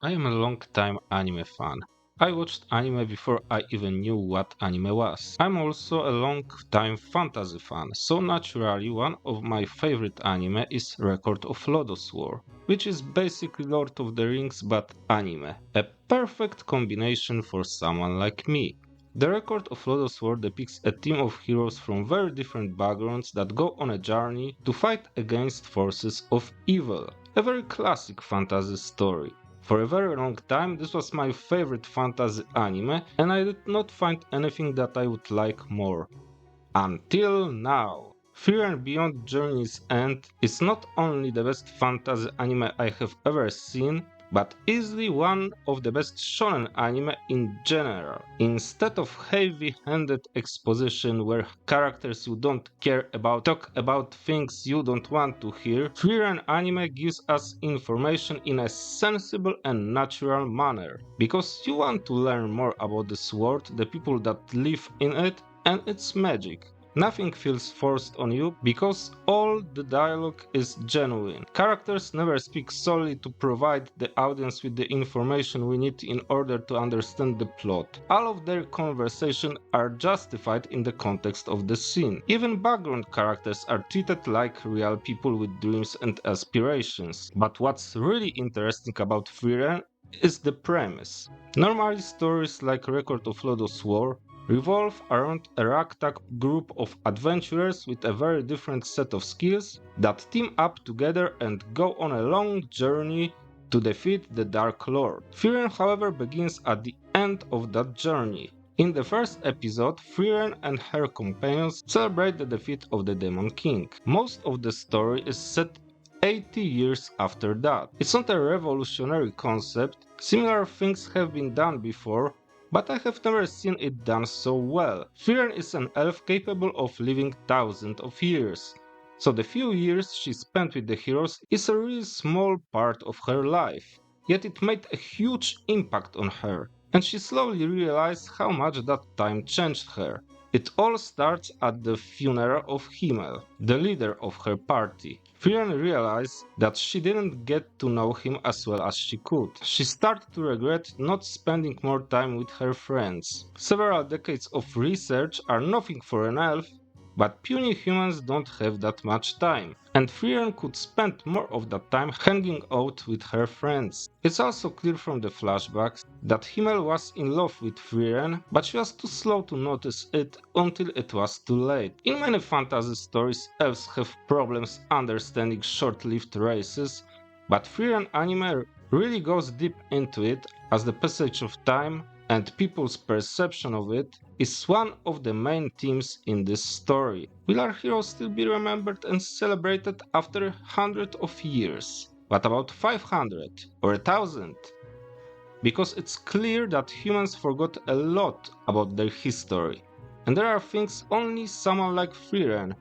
I am a long-time anime fan. I watched anime before I even knew what anime was. I'm also a long-time fantasy fan, so naturally one of my favorite anime is Record of Lodoss War, which is basically Lord of the Rings but anime. A perfect combination for someone like me. The Record of Lodoss War depicts a team of heroes from very different backgrounds that go on a journey to fight against forces of evil. A very classic fantasy story. For a very long time, this was my favorite fantasy anime, and I did not find anything that I would like more. Until now. Frieren Beyond Journey's End is not only the best fantasy anime I have ever seen, but easily one of the best shonen anime in general. Instead of heavy-handed exposition where characters you don't care about talk about things you don't want to hear, Frieren anime gives us information in a sensible and natural manner. Because you want to learn more about this world, the people that live in it, and its magic. Nothing feels forced on you because all the dialogue is genuine. Characters never speak solely to provide the audience with the information we need in order to understand the plot. All of their conversations are justified in the context of the scene. Even background characters are treated like real people with dreams and aspirations. But what's really interesting about Frieren is the premise. Normally stories like Record of Lodoss War revolve around a ragtag group of adventurers with a very different set of skills that team up together and go on a long journey to defeat the Dark Lord. Frieren, however, begins at the end of that journey. In the first episode, Frieren and her companions celebrate the defeat of the Demon King. Most of the story is set 80 years after that. It's not a revolutionary concept, similar things have been done before, but I have never seen it done so well. Frieren is an elf capable of living thousands of years, so the few years she spent with the heroes is a really small part of her life. Yet it made a huge impact on her, and she slowly realized how much that time changed her. It all starts at the funeral of Himmel, the leader of her party. Frieren realized that she didn't get to know him as well as she could. She started to regret not spending more time with her friends. Several decades of research are nothing for an elf, but puny humans don't have that much time, and Frieren could spend more of that time hanging out with her friends. It's also clear from the flashbacks that Himmel was in love with Frieren, but she was too slow to notice it until it was too late. In many fantasy stories, elves have problems understanding short-lived races, but Frieren anime really goes deep into it, as the passage of time and people's perception of it is one of the main themes in this story. Will our heroes still be remembered and celebrated after hundreds of years? What about 500 or 1000? Because it's clear that humans forgot a lot about their history, and there are things only someone like Frieren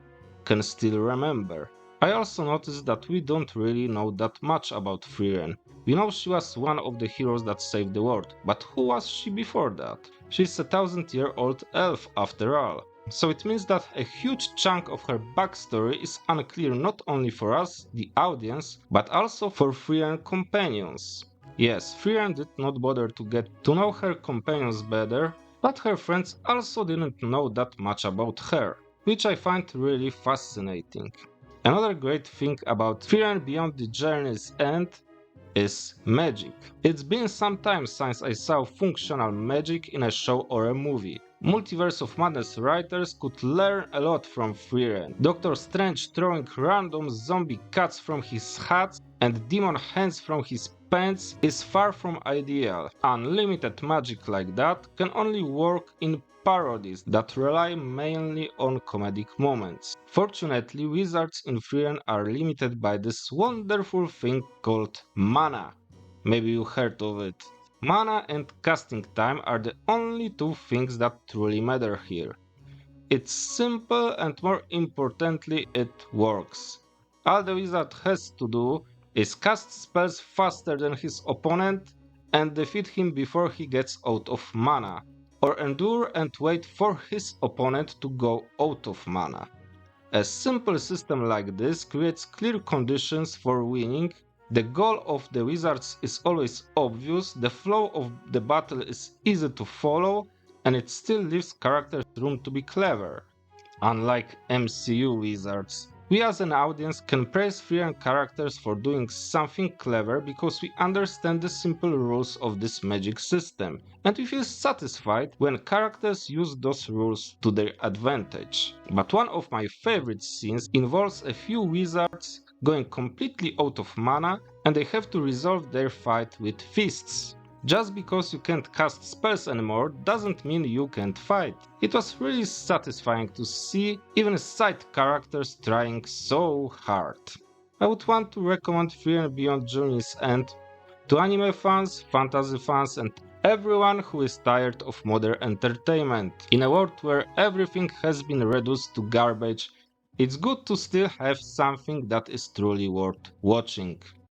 can still remember. I also noticed that we don't really know that much about Frieren. We know she was one of the heroes that saved the world, but who was she before that? She's a 1000-year-old elf after all. So it means that a huge chunk of her backstory is unclear not only for us, the audience, but also for Frieren companions. Yes, Frieren did not bother to get to know her companions better, but her friends also didn't know that much about her, which I find really fascinating. Another great thing about Frieren Beyond the Journey's End is magic. It's been some time since I saw functional magic in a show or a movie. Multiverse of Madness writers could learn a lot from Frieren. Doctor Strange throwing random zombie cats from his hat and demon hands from his pants is far from ideal. Unlimited magic like that can only work in parodies that rely mainly on comedic moments. Fortunately, wizards in Frieren are limited by this wonderful thing called mana. Maybe you heard of it. Mana and casting time are the only two things that truly matter here. It's simple and more importantly, it works. All the wizard has to do is cast spells faster than his opponent and defeat him before he gets out of mana, or endure and wait for his opponent to go out of mana. A simple system like this creates clear conditions for winning The goal of the wizards is always obvious, the flow of the battle is easy to follow, and it still leaves characters room to be clever. Unlike MCU wizards, we as an audience can praise Frieren characters for doing something clever because we understand the simple rules of this magic system, and we feel satisfied when characters use those rules to their advantage. But one of my favorite scenes involves a few wizards going completely out of mana and they have to resolve their fight with fists. Just because you can't cast spells anymore doesn't mean you can't fight. It was really satisfying to see even side characters trying so hard. I would want to recommend Frieren Beyond Journey's End to anime fans, fantasy fans, and everyone who is tired of modern entertainment. In a world where everything has been reduced to garbage, it's good to still have something that is truly worth watching.